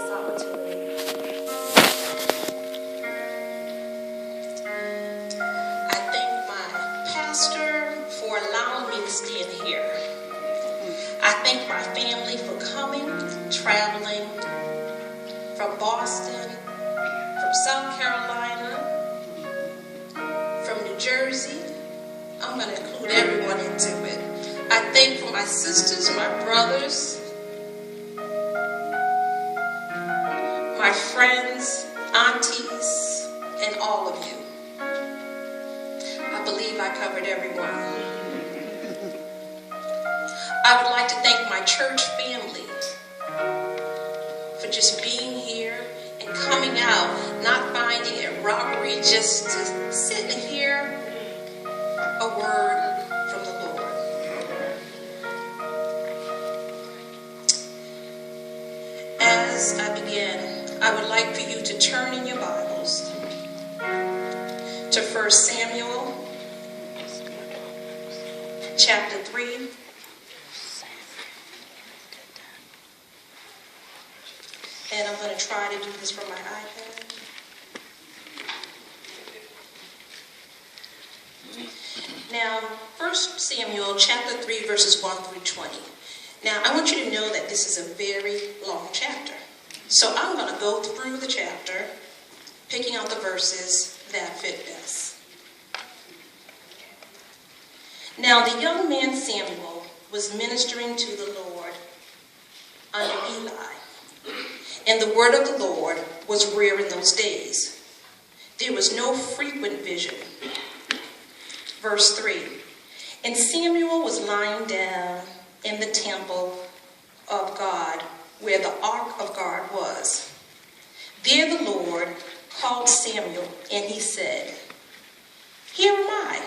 opportunity. I thank my pastor for allowing me to stand here. I thank my family for coming, traveling from Boston, from South Carolina, from New Jersey. I'm going to include everyone into it. I thank for my sisters, my brothers, my friends, aunties, and all of you. I believe I covered everyone. I would like to thank my church family for just being here and coming out, not finding it robbery just to sit and hear a word from the Lord. As I begin, I would like for you to turn in your Bibles to 1 Samuel chapter 3. And I'm going to try to do this from my iPad. Now, 1 Samuel chapter 3, verses 1 through 20. Now, I want you to know that this is a very long chapter. So I'm going to go through the chapter, picking out the verses that fit best. Now, the young man Samuel was ministering to the Lord under Eli. And the word of the Lord was rare in those days. There was no frequent vision. Verse 3. And Samuel was lying down in the temple of God, where the ark of God was. There the Lord called Samuel, and he said, "Here am I."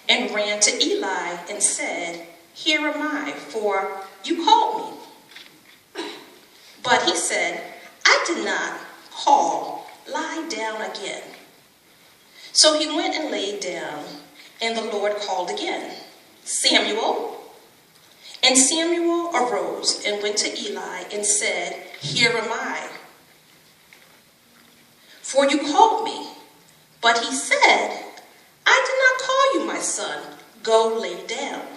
And ran to Eli and said, "Here am I, for you called me." But he said, "I did not call. Lie down again." So he went and laid down, and the Lord called again, "Samuel." And Samuel arose and went to Eli and said, "Here am I, for you called me." But he said, "I did not call you, my son. Go lay down."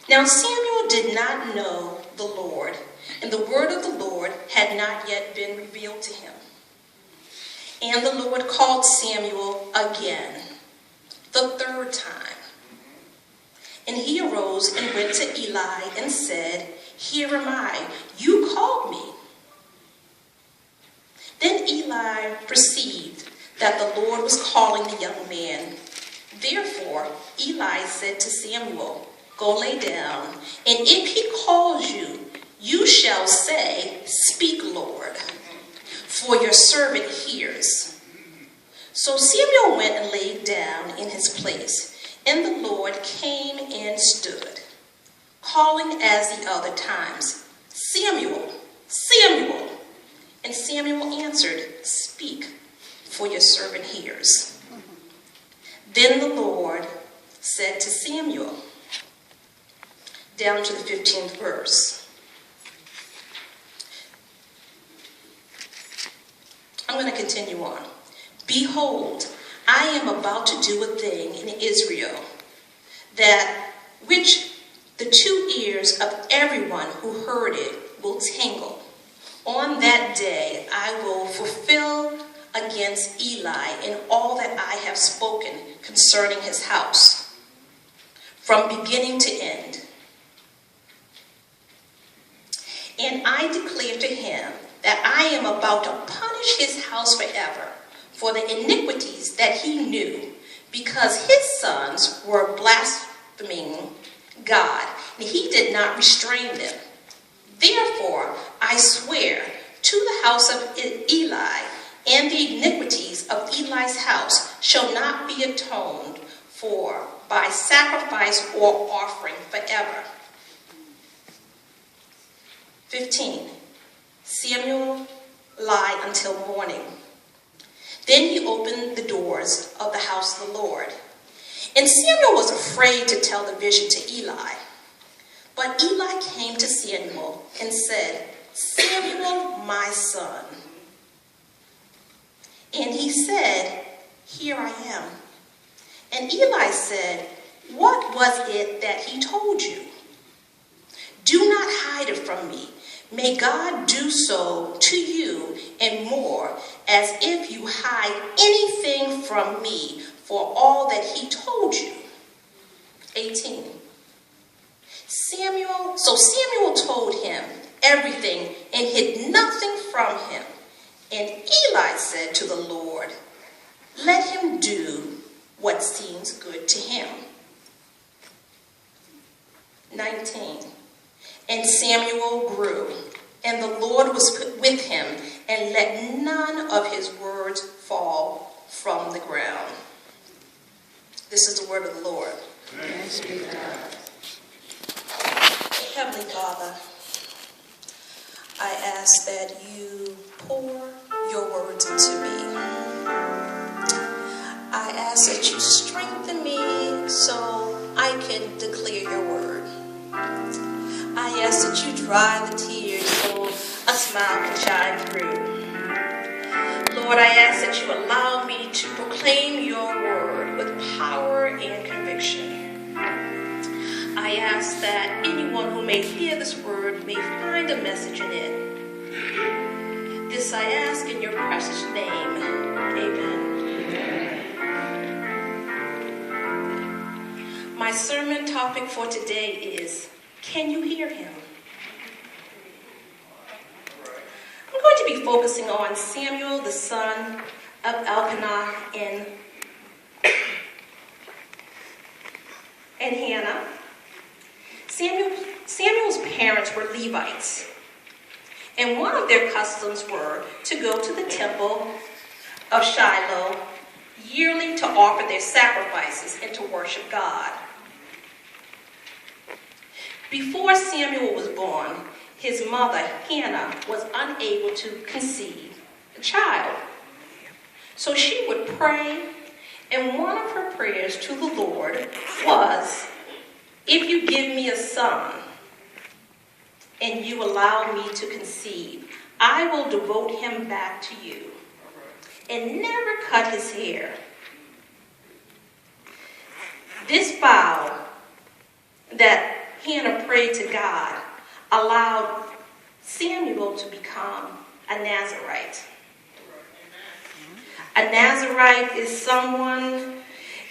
Now Samuel did not know the Lord, and the word of the Lord had not yet been revealed to him. And the Lord called Samuel again, the third time. And he arose and went to Eli and said, "Here am I. You called me." Then Eli perceived that the Lord was calling the young man. Therefore Eli said to Samuel, "Go lay down, and if he calls you, you shall say, 'Speak, Lord, for your servant hears.'" So Samuel went and lay down in his place, and the Lord came and stood, calling as the other times, "Samuel, Samuel." And Samuel answered, "Speak, for your servant hears." Then the Lord said to Samuel, down to the 15th verse. I'm going to continue on. "Behold, I am about to do a thing in Israel, that which the two ears of everyone who heard it will tingle. On that day I will fulfill against Eli in all that I have spoken concerning his house, from beginning to end. And I declare to him that I am about to punish his house forever for the iniquities that he knew, because his sons were blaspheming God, and he did not restrain them. Therefore I swear to the house of Eli, and the iniquities of Eli's house shall not be atoned for by sacrifice or offering forever." 15. Samuel lied until morning. Then he opened the doors of the house of the Lord. And Samuel was afraid to tell the vision to Eli. But Eli came to Samuel and said, "Samuel, my son." And he said, "Here I am." And Eli said, "What was it that he told you? Do not hide it from me. May God do so to you and more, as if you hide anything from me for all that he told you." 18. So Samuel told him everything and hid nothing from him. And Eli said to the Lord, "Let him do what seems good to him." 19. And Samuel grew, and the Lord was with him, and let none of his words fall from the ground. This is the word of the Lord. Thanks be to God. Heavenly Father, I ask that you pour your words into me. I ask that you strengthen me so I can declare your word. I ask that you dry the tears so a smile can shine through. Lord, I ask that you allow me to proclaim your word with power and conviction. I ask that anyone who may hear this word may find a message in it. This I ask in your precious name. Amen. My sermon topic for today is, can you hear him? I'm going to be focusing on Samuel, the son of Elkanah and Hannah. Samuel's parents were Levites, and one of their customs were to go to the temple of Shiloh yearly to offer their sacrifices and to worship God. Before Samuel was born, his mother, Hannah, was unable to conceive a child. So she would pray, and one of her prayers to the Lord was, "If you give me a son and you allow me to conceive, I will devote him back to you and never cut his hair." This vow that Hannah prayed to God allowed Samuel to become a Nazirite. A Nazirite is someone,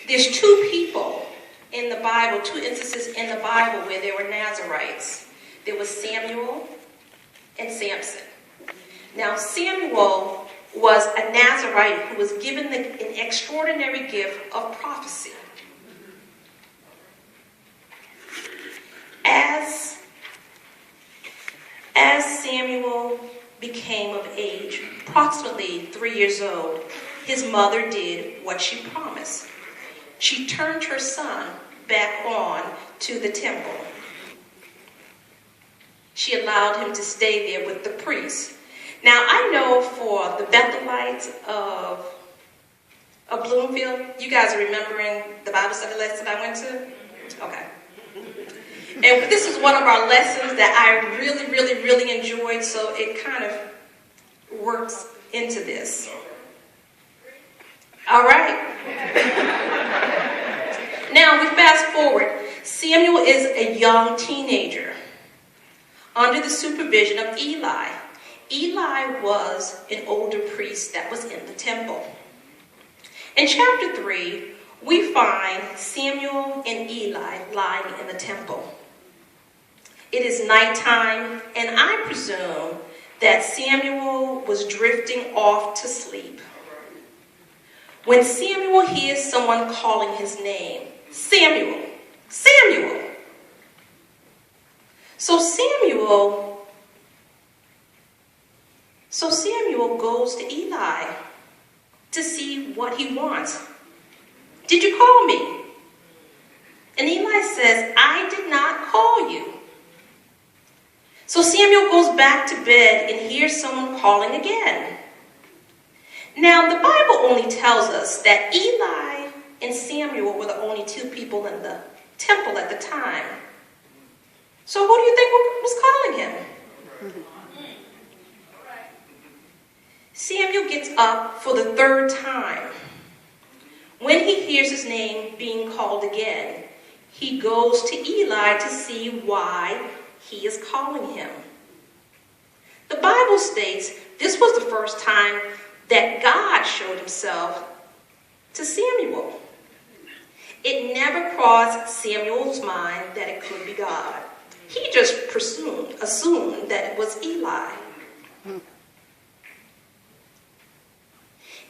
there's two people in the Bible, two instances in the Bible where there were Nazirites. There was Samuel and Samson. Now Samuel was a Nazirite who was given an extraordinary gift of prophecy. As Samuel became of age, approximately 3 years old, his mother did what she promised. She turned her son back on to the temple. She allowed him to stay there with the priest. Now, I know for the Bethelites of Bloomfield, you guys are remembering the Bible study lesson I went to? Okay. And this is one of our lessons that I really, really, really enjoyed, so it kind of works into this. All right. Now we fast forward. Samuel is a young teenager under the supervision of Eli. Eli was an older priest that was in the temple. In chapter 3, we find Samuel and Eli lying in the temple. It is nighttime, and I presume that Samuel was drifting off to sleep. When Samuel hears someone calling his name, "Samuel, Samuel." So Samuel goes to Eli to see what he wants. "Did you call me?" And Eli says, "I did not call you." So Samuel goes back to bed and hears someone calling again. Now, the Bible only tells us that Eli and Samuel were the only two people in the temple at the time. So who do you think was calling him? Samuel gets up for the third time. When he hears his name being called again, he goes to Eli to see why he is calling him. The Bible states this was the first time that God showed himself to Samuel. It never crossed Samuel's mind that it could be God. He just assumed that it was Eli.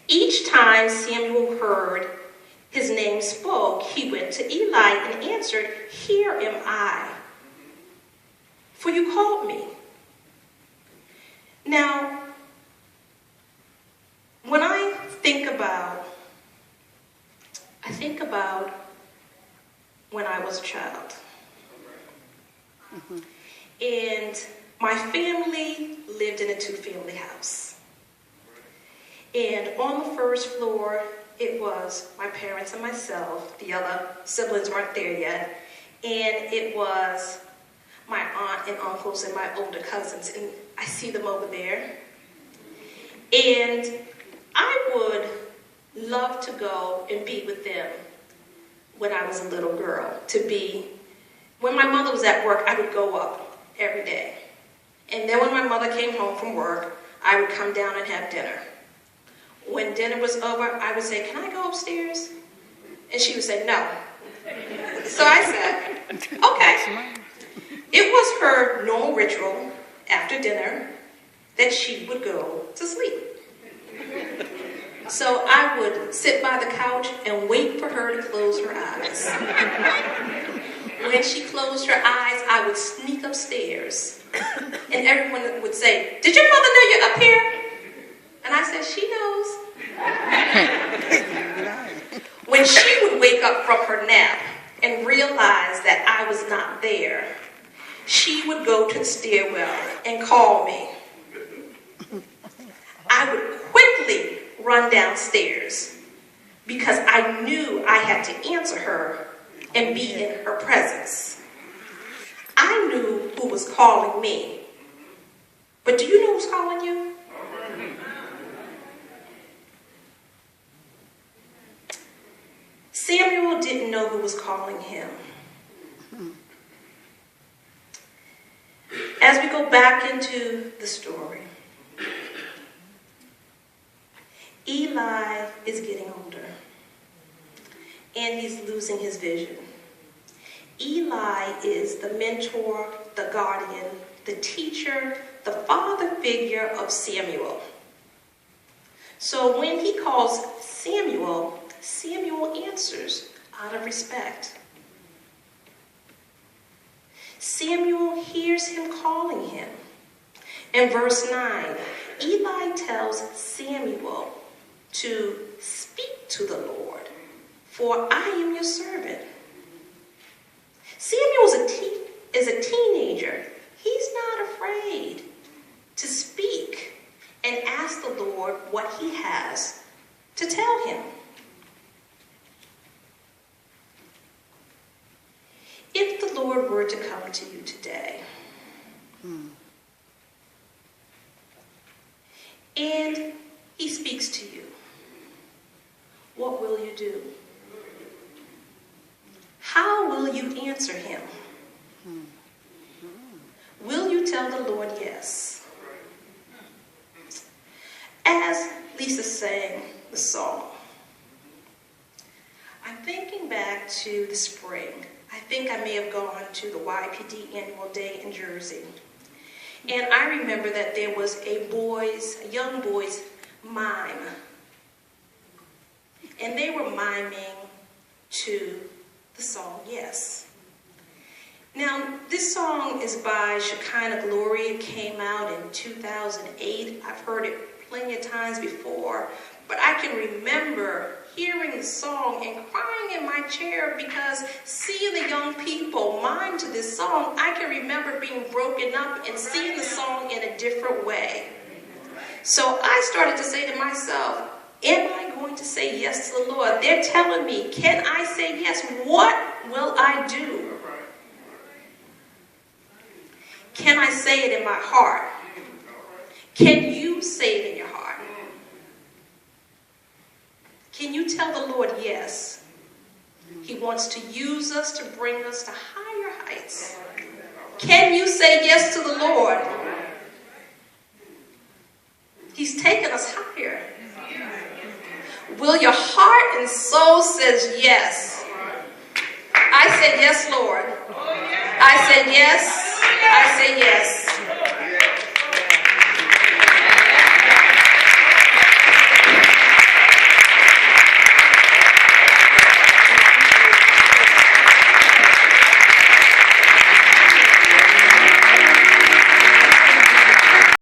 Each time Samuel heard his name spoke, he went to Eli and answered, "Here am I, for you called me." Now, when I think about when I was a child. And my family lived in a two-family house. And on the first floor, it was my parents and myself. The other siblings weren't there yet. And it was my aunt and uncles and my older cousins. And I see them over there. And I would love to go and be with them when I was a little girl. When my mother was at work, I would go up every day. And then when my mother came home from work, I would come down and have dinner. When dinner was over, I would say, "Can I go upstairs?" And she would say, "No." So I said, "Okay." It was her normal ritual after dinner that she would go to sleep. So I would sit by the couch and wait for her to close her eyes. When she closed her eyes, I would sneak upstairs. And everyone would say, "Did your mother know you're up here?" And I said, "She knows." When she would wake up from her nap and realize that I was not there, she would go to the stairwell and call me. I would quickly run downstairs because I knew I had to answer her and be in her presence. I knew who was calling me. But do you know who's calling you? Samuel didn't know who was calling him. As we go back into the story, Eli is getting older, and he's losing his vision. Eli is the mentor, the guardian, the teacher, the father figure of Samuel. So when he calls Samuel, Samuel answers out of respect. Samuel hears him calling him. In verse 9, Eli tells Samuel to speak to the Lord, for I am your servant. Samuel is a teenager. He's not afraid to speak and ask the Lord what he has to tell him. If the Lord were to come to you today, and he speaks to you, what will you do? How will you answer him? Will you tell the Lord yes? As Lisa sang the song, I'm thinking back to the spring. I think I may have gone to the YPD annual day in Jersey. And I remember that there was a young boys mime. And they were miming to the song Yes. Now, this song is by Shekinah Glory. It came out in 2008. I've heard it plenty of times before. But I can remember hearing the song and crying in my chair because seeing the young people mime to this song, I can remember being broken up and seeing the song in a different way. So I started to say to myself, am I going to say yes to the Lord? They're telling me, can I say yes? What will I do? Can I say it in my heart? Can you say it in your heart? Can you tell the Lord yes? He wants to use us to bring us to higher heights. Can you say yes to the Lord? He's taking us higher. Will your heart and soul says yes? I said yes, Lord. I said yes. I say yes.